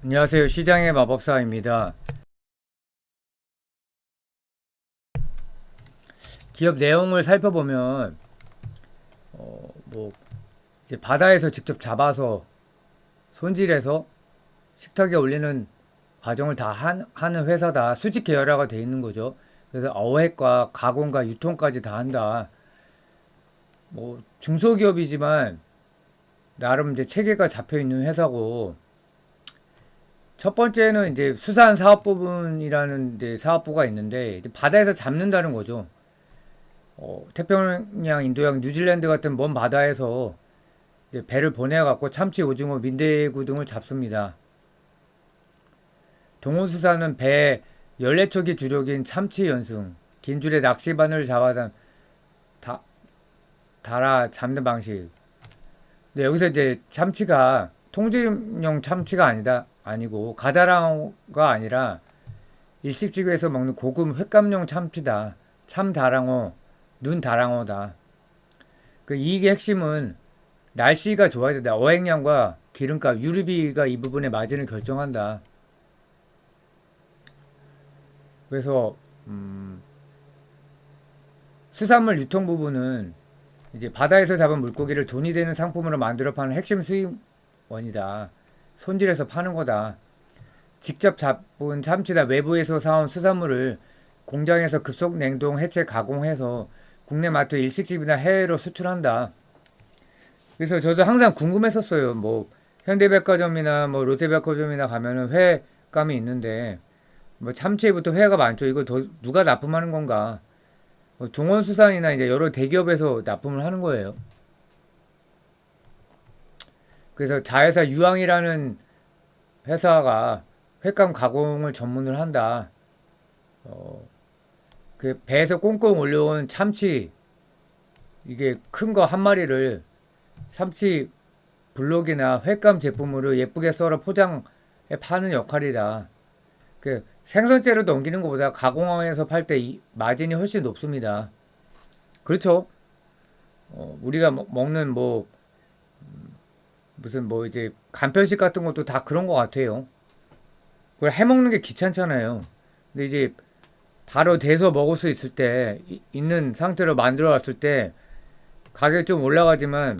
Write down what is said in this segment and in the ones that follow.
안녕하세요. 시장의 마법사입니다. 기업 내용을 살펴보면 뭐 이제 바다에서 직접 잡아서 손질해서 식탁에 올리는 과정을 다 하는 회사다. 수직 계열화가 돼 있는 거죠. 그래서 어획과 가공과 유통까지 다 한다. 뭐 중소기업이지만 나름 이제 체계가 잡혀 있는 회사고, 첫 번째는 이제 수산 사업 부분이라는 이제 사업부가 있는데, 이제 바다에서 잡는다는 거죠. 태평양, 인도양, 뉴질랜드 같은 먼 바다에서 이제 배를 보내갖고 참치, 오징어, 민대구 등을 잡습니다. 동호수사는 배 14척이 주력인 참치 연승, 긴 줄에 낚시바늘 잡아다 다, 달아 잡는 방식. 근데 여기서 이제 참치가 통질용 참치가 아니고 가다랑어가 아니라 일식집에서 먹는 고급 횟감용 참치다. 참다랑어, 눈다랑어다. 그 이익의 핵심은 날씨가 좋아야 된다. 어획량과 기름값, 유류비가 이 부분의 마진을 결정한다. 그래서 수산물 유통 부분은 이제 바다에서 잡은 물고기를 돈이 되는 상품으로 만들어 파는 핵심 수입원이다. 손질해서 파는 거다. 직접 잡은 참치다. 외부에서 사온 수산물을 공장에서 급속 냉동 해체 가공해서 국내 마트 일식집이나 해외로 수출한다. 그래서 저도 항상 궁금했었어요. 뭐 현대백화점이나 뭐 롯데백화점이나 가면은 회감이 있는데 뭐 참치부터 회가 많죠. 이거 누가 납품하는 건가? 뭐 동원수산이나 이제 여러 대기업에서 납품을 하는 거예요. 그래서 자회사 유황이라는 회사가 횟감 가공을 전문을 한다. 어, 그 배에서 꽁꽁 올려온 참치, 이게 큰 거 한 마리를 참치 블록이나 횟감 제품으로 예쁘게 썰어 포장해 파는 역할이다. 그 생선째로 넘기는 것보다 가공해서 팔 때 마진이 훨씬 높습니다. 그렇죠? 우리가 먹는 뭐 무슨 뭐 이제 간편식 같은 것도 다 그런 것 같아요. 그걸 해먹는 게 귀찮잖아요. 근데 이제 바로 돼서 먹을 수 있을 때 있는 상태로 만들어 놨을 때 가격이 좀 올라가지만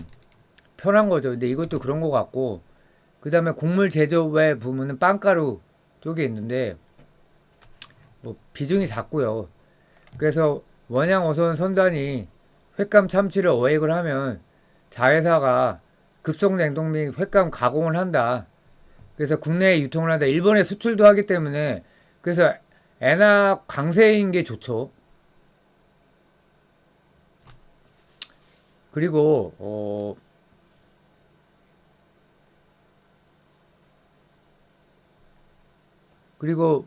편한 거죠. 근데 이것도 그런 것 같고, 그 다음에 곡물 제조의 부분은 빵가루 쪽에 있는데 뭐 비중이 작고요. 그래서 원양어선 선단이 횟감 참치를 어획을 하면 자회사가 급속 냉동 및 횟감 가공을 한다. 그래서 국내에 유통을 한다. 일본에 수출도 하기 때문에, 그래서 엔화 강세인 게 좋죠. 그리고 그리고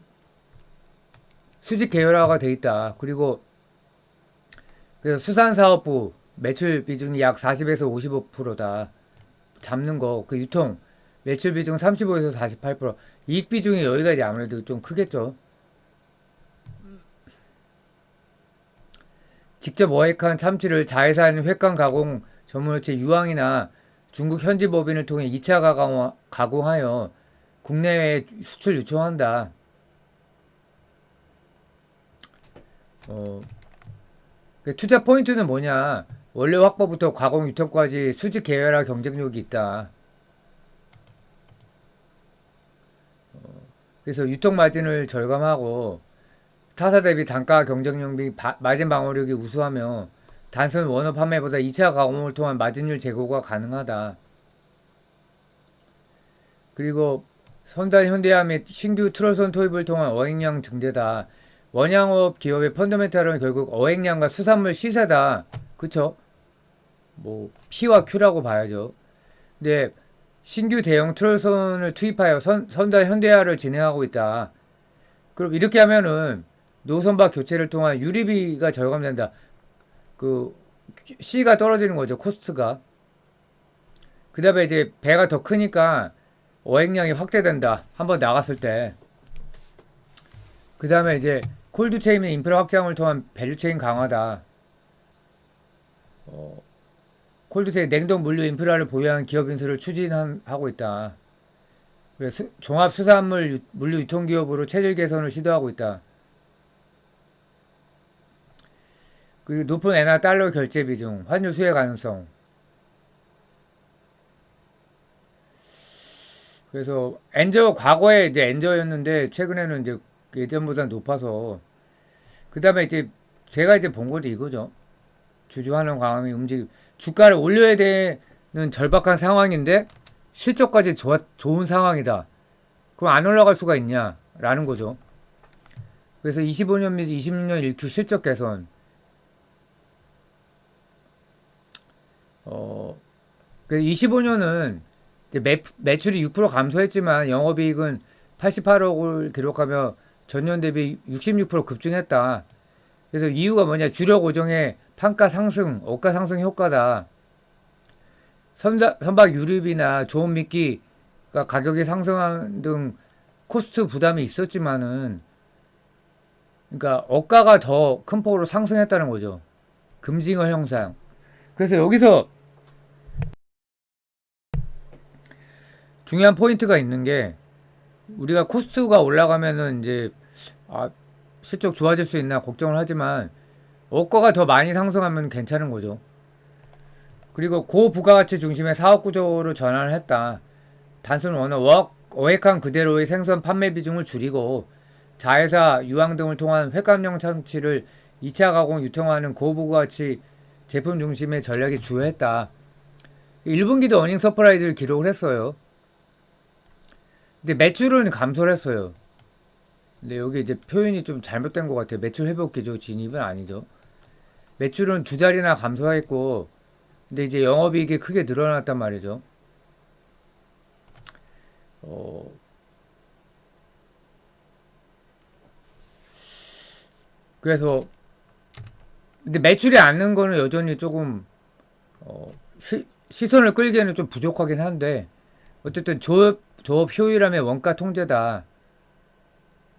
수직 계열화가 돼 있다. 그리고 그래서 수산사업부 매출 비중이 약 40에서 55%다. 잡는 거, 그 유통 매출 비중 35에서 48%. 이익 비중이 여기까지 아무래도 좀 크겠죠. 직접 어획한 참치를 자회사인 횟감 가공 전문업체 유황이나 중국 현지 법인을 통해 2차 가공하여 국내외에 수출 유통한다. 어, 그 투자 포인트는 뭐냐? 원료 확보부터 가공 유통까지 수직 계열화 경쟁력이 있다. 그래서 유통 마진을 절감하고 타사 대비 단가 경쟁력 및 마진 방어력이 우수하며 단순 원어 판매보다 2차 가공을 통한 마진율 제고가 가능하다. 그리고 선단 현대화 및 신규 트롤선 도입을 통한 어획량 증대다. 원양업 기업의 펀더멘탈은 결국 어획량과 수산물 시세다. 그쵸? 뭐 P와 Q라고 봐야죠. 근데 신규 대형 트롤선을 투입하여 선단 현대화를 진행하고 있다. 그럼 이렇게 하면은 노선박 교체를 통한 유리비가 절감된다. 그 C가 떨어지는 거죠. 코스트가. 그 다음에 이제 배가 더 크니까 어획량이 확대된다. 한번 나갔을 때. 그 다음에 이제 콜드체인 및 인프라 확장을 통한 밸류체인 강화다. 콜드체인 냉동 물류 인프라를 보유한 기업 인수를 추진하고 있다. 그래서 종합수산물 물류 유통기업으로 체질 개선을 시도하고 있다. 그리고 높은 엔화 달러 결제 비중, 환율 수혜 가능성. 그래서 엔저 과거에 이제 엔저였는데 최근에는 이제 예전보다 높아서 그 다음에 이제 제가 이제 본 것도 이거죠. 주주환원 강화이 움직 주가를 올려야 되는 절박한 상황인데 실적까지 좋은 상황이다. 그럼 안 올라갈 수가 있냐라는 거죠. 그래서 25년 및 26년 1Q 실적 개선. 어, 25년은 매출이 6% 감소했지만 영업이익은 88억을 기록하며 전년 대비 66% 급증했다. 그래서 이유가 뭐냐? 주력 오종의 판가 상승, 원가 상승 효과다. 선박 유류비나 좋은 미끼가 가격이 상승한 등 코스트 부담이 있었지만은, 그러니까 원가가 더 큰 폭으로 상승했다는 거죠. 금징어 형상. 그래서 여기서 중요한 포인트가 있는 게 우리가 코스트가 올라가면은 이제 아, 실적 좋아질 수 있나 걱정을 하지만 원가가 더 많이 상승하면 괜찮은 거죠. 그리고 고부가가치 중심의 사업 구조로 전환을 했다. 단순 어획한 그대로의 생선 판매 비중을 줄이고 자회사 유황 등을 통한 횟감용 장치를 2차 가공 유통하는 고부가가치 제품 중심의 전략이 주요했다. 1분기도 어닝 서프라이즈를 기록을 했어요. 근데 매출은 감소를 했어요. 근데 여기 이제 표현이 좀 잘못된 것 같아요. 매출 회복 기조 진입은 아니죠. 매출은 두 자리나 감소했고, 근데 이제 영업이익이 크게 늘어났단 말이죠. 어, 그래서 근데 매출이 안 는 거는 여전히 조금 어, 시선을 끌기에는 좀 부족하긴 한데 어쨌든 조업 효율함의 원가 통제다.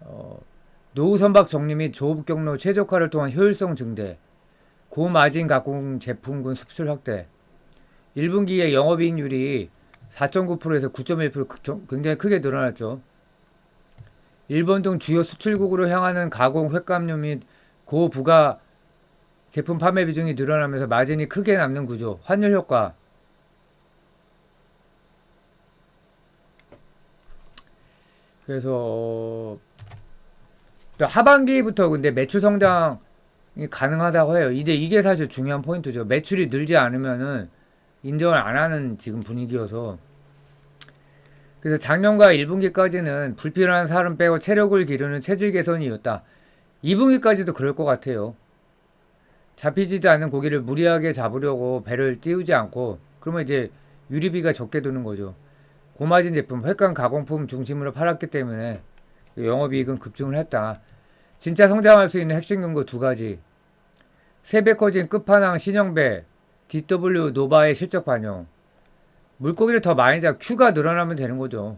어, 노후 선박 정리 및 조업 경로 최적화를 통한 효율성 증대, 고마진 가공 제품군 수출 확대. 1분기에 영업이익률이 4.9%에서 9.1% 굉장히 크게 늘어났죠. 일본 등 주요 수출국으로 향하는 가공 횟감류 및 고부가 제품 판매 비중이 늘어나면서 마진이 크게 남는 구조, 환율 효과. 그래서 또 하반기부터 근데 매출 성장이 가능하다고 해요. 이게 사실 중요한 포인트죠. 매출이 늘지 않으면은 인정을 안 하는 지금 분위기여서. 그래서 작년과 1분기까지는 불필요한 살은 빼고 체력을 기르는 체질 개선이었다. 2분기까지도 그럴 것 같아요. 잡히지도 않는 고기를 무리하게 잡으려고 배를 띄우지 않고 그러면 이제 유리비가 적게 드는 거죠. 고마진 제품, 횟감 가공품 중심으로 팔았기 때문에 영업이익은 급증을 했다. 진짜 성장할 수 있는 핵심 근거 두 가지. 세배 커진 끝판왕 신형배, DW 노바의 실적 반영. 물고기를 더 많이 잡, 큐가 늘어나면 되는 거죠.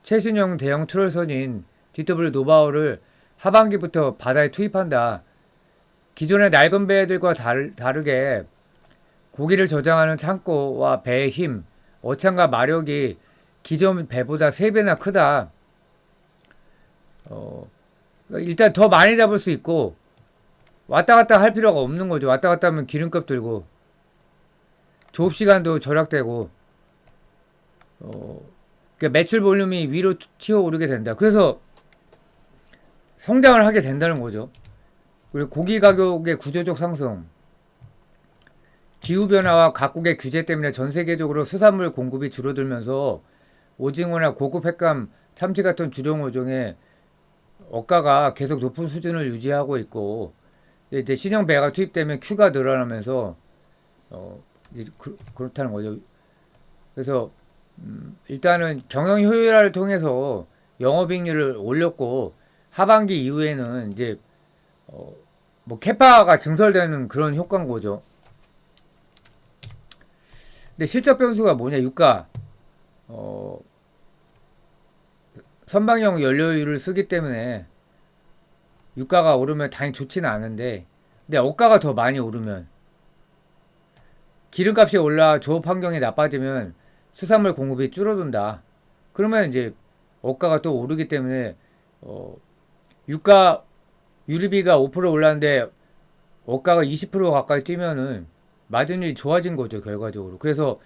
최신형 대형 트롤선인 DW 노바오를 하반기부터 바다에 투입한다. 기존의 낡은 배들과 다르게 고기를 저장하는 창고와 배의 힘, 어창과 마력이 기존 배보다 3배나 크다. 일단 더 많이 잡을 수 있고 왔다 갔다 할 필요가 없는 거죠. 왔다 갔다 하면 기름값 들고 조업 시간도 절약되고 그러니까 매출 볼륨이 위로 튀어오르게 된다. 그래서 성장을 하게 된다는 거죠. 그리고 고기 가격의 구조적 상승, 기후변화와 각국의 규제 때문에 전 세계적으로 수산물 공급이 줄어들면서 오징어나 고급 횟감, 참치 같은 주력 어종의 원가가 계속 높은 수준을 유지하고 있고 이제 신형 배가 투입되면 큐가 늘어나면서 그렇다는 거죠. 그래서 일단은 경영 효율화를 통해서 영업이익률을 올렸고 하반기 이후에는 이제 뭐 캐파가 증설되는 그런 효과인 거죠. 근데 실적 변수가 뭐냐? 유가 선박용 연료유를 쓰기 때문에 유가가 오르면 당연히 좋지는 않은데 근데 원가가 더 많이 오르면 기름값이 올라 조업 환경이 나빠지면 수산물 공급이 줄어든다. 그러면 이제 원가가 또 오르기 때문에 어, 유가 유류비가 5% 올랐는데 원가가 20% 가까이 뛰면은 마진율이 좋아진 거죠, 결과적으로. 그래서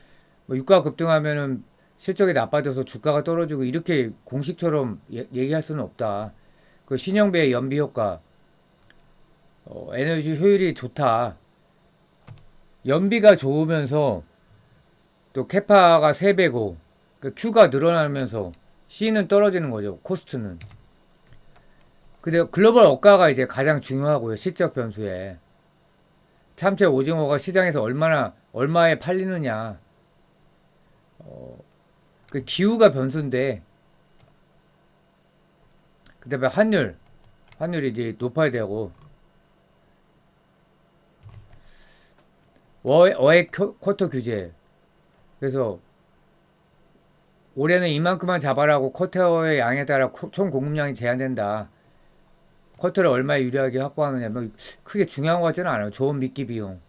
뭐 유가 급등하면은 실적이 나빠져서 주가가 떨어지고 이렇게 공식처럼 얘기할 수는 없다. 그 신용배의 연비 효과, 에너지 효율이 좋다. 연비가 좋으면서 또 캐파가 3배고 그 Q가 늘어나면서 C는 떨어지는 거죠. 코스트는. 근데 글로벌 원가가 이제 가장 중요하고요. 시적 변수에. 참치 오징어가 시장에서 얼마에 팔리느냐. 그 기후가 변수인데, 그다음에 환율이 이제 높아야 되고, 어획 쿼터 규제. 그래서 올해는 이만큼만 잡아라고 쿼터의 양에 따라 총 공급량이 제한된다. 쿼터를 얼마에 유리하게 확보하느냐. 뭐 크게 중요한 것 같지는 않아요. 좋은 미끼 비용,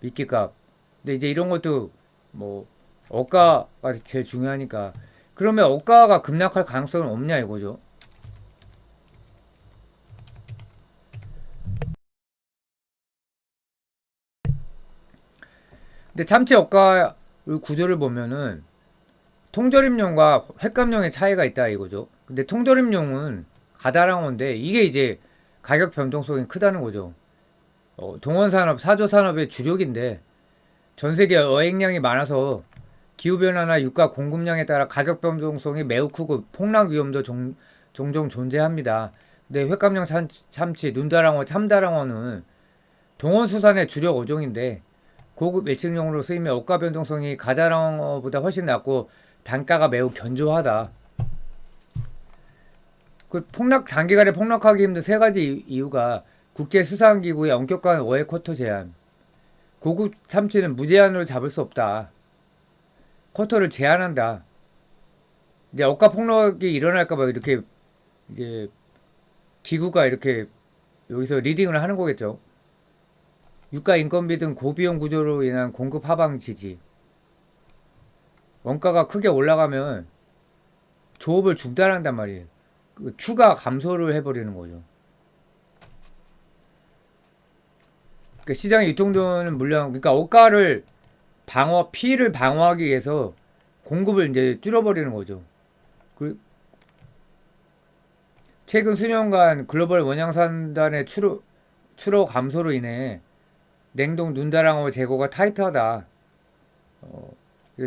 미끼값. 근데 이제 이런 것도 뭐 억가가 제일 중요하니까. 그러면 억가가 급락할 가능성은 없냐 이거죠. 근데 참치 억가 구조를 보면은 통조림용과 횟감용의 차이가 있다 이거죠. 근데 통조림용은 가다랑어인데 이게 이제 가격 변동성이 크다는 거죠. 동원산업, 사조산업의 주력인데 전 세계 어획량이 많아서 기후변화나 유가 공급량에 따라 가격 변동성이 매우 크고 폭락 위험도 종종 존재합니다. 근데 횟감용 참치, 눈다랑어, 참다랑어는 동원수산의 주력 어종인데 고급 밀식용으로 쓰이며 원가 변동성이 가다랑어보다 훨씬 낮고 단가가 매우 견조하다. 그 단기간에 폭락하기 힘든 세 가지 이유가 국제수산기구의 엄격한 어획 쿼터 제한, 고급 참치는 무제한으로 잡을 수 없다. 쿼터를 제한한다. 이제 억가 폭락이 일어날까봐 이렇게 이제 기구가 이렇게 여기서 리딩을 하는 거겠죠. 유가 인건비 등 고비용 구조로 인한 공급 하방 지지. 원가가 크게 올라가면 조업을 중단한단 말이에요. 그 Q가 감소를 해버리는 거죠. 그러니까 시장의 유통되는 물량, 그러니까 원가를 피해를 방어하기 위해서 공급을 이제 줄여버리는 거죠. 그 최근 수년간 글로벌 원양산단의 추로 감소로 인해 냉동 눈다랑어 재고가 타이트하다.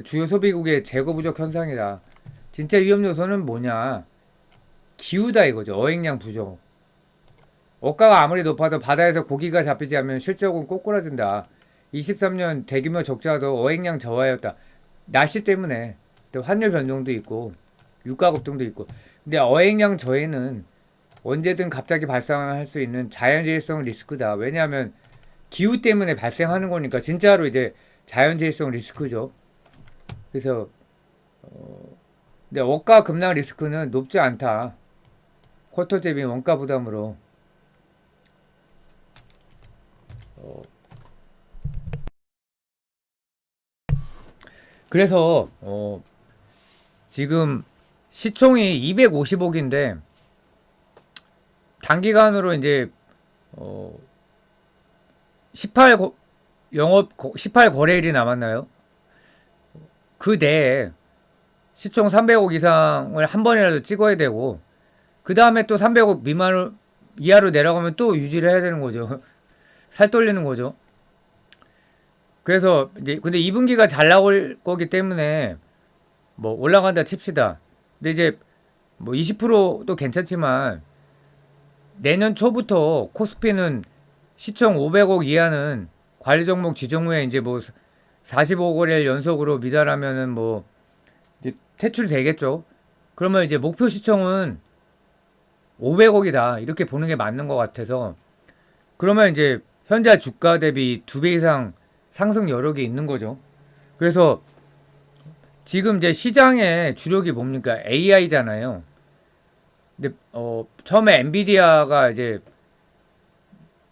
주요 소비국의 재고 부족 현상이다. 진짜 위험 요소는 뭐냐? 기후다 이거죠. 어획량 부족. 원가가 아무리 높아도 바다에서 고기가 잡히지 않으면 실적은 꼬꾸라진다. 23년 대규모 적자도 어획량 저하였다. 날씨 때문에 또 환율 변동도 있고 유가 급등도 있고. 근데 어획량 저해는 언제든 갑자기 발생할 수 있는 자연재해성 리스크다. 왜냐하면 기후 때문에 발생하는 거니까 진짜로 이제 자연재해성 리스크죠. 그래서 근데 원가 급락 리스크는 높지 않다. 쿼터 대비 원가 부담으로. 그래서 지금 시총이 250억인데 단기간으로 이제 18 거래일이 남았나요? 그 내에 시총 300억 이상을 한 번이라도 찍어야 되고 그 다음에 또 300억 이하로 내려가면 또 유지를 해야 되는 거죠. 살 돌리는 거죠. 그래서 이제 근데 2분기가 잘 나올 거기 때문에 뭐 올라간다 칩시다. 근데 이제 뭐 20%도 괜찮지만 내년 초부터 코스피는 시총 500억 이하는 관리 종목 지정 후에 이제 뭐 45거래일 연속으로 미달하면은 뭐 이제 퇴출되겠죠. 그러면 이제 목표 시총은 500억이다. 이렇게 보는 게 맞는 것 같아서 그러면 이제 현재 주가 대비 2배 이상 상승 여력이 있는 거죠. 그래서 지금 이제 시장의 주력이 뭡니까? AI잖아요. 근데 처음에 엔비디아가 이제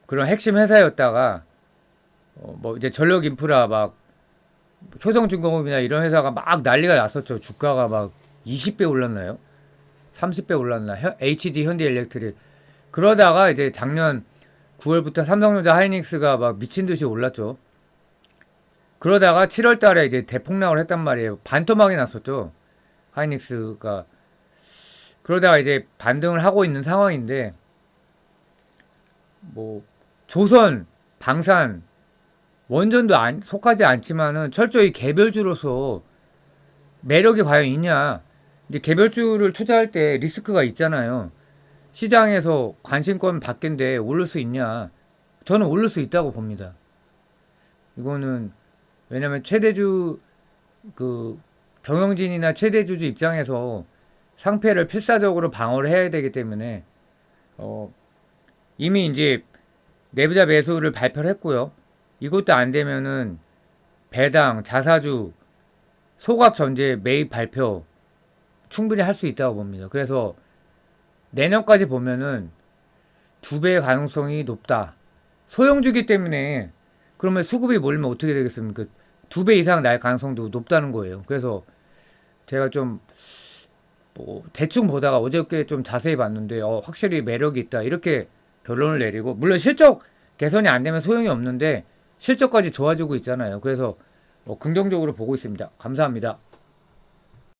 그런 핵심 회사였다가 뭐 이제 전력 인프라 막 효성중공업이나 이런 회사가 막 난리가 났었죠. 주가가 막 20배 올랐나요? 30배 올랐나? HD 현대일렉트릭. 그러다가 이제 작년 9월부터 삼성전자 하이닉스가 막 미친 듯이 올랐죠. 그러다가 7월 달에 이제 대폭락을 했단 말이에요. 반토막이 났었죠. 하이닉스가. 그러다가 이제 반등을 하고 있는 상황인데, 뭐, 조선, 방산, 원전도 속하지 않지만은 철저히 개별주로서 매력이 과연 있냐. 이제 개별주를 투자할 때 리스크가 있잖아요. 시장에서 관심권 밖인데 오를 수 있냐. 저는 오를 수 있다고 봅니다. 이거는 왜냐면 최대주 그 경영진이나 최대주주 입장에서 상패를 필사적으로 방어를 해야 되기 때문에 어, 이미 이제 내부자 매수를 발표를 했고요. 이것도 안 되면은 배당, 자사주, 소각 전제 매입 발표 충분히 할 수 있다고 봅니다. 그래서 내년까지 보면은 2배의 가능성이 높다. 소형주기 때문에 그러면 수급이 몰리면 어떻게 되겠습니까? 2배 이상 날 가능성도 높다는 거예요. 그래서 제가 좀 뭐 대충 보다가 어저께 좀 자세히 봤는데 확실히 매력이 있다 이렇게 결론을 내리고, 물론 실적 개선이 안 되면 소용이 없는데 실적까지 좋아지고 있잖아요. 그래서 긍정적으로 보고 있습니다. 감사합니다.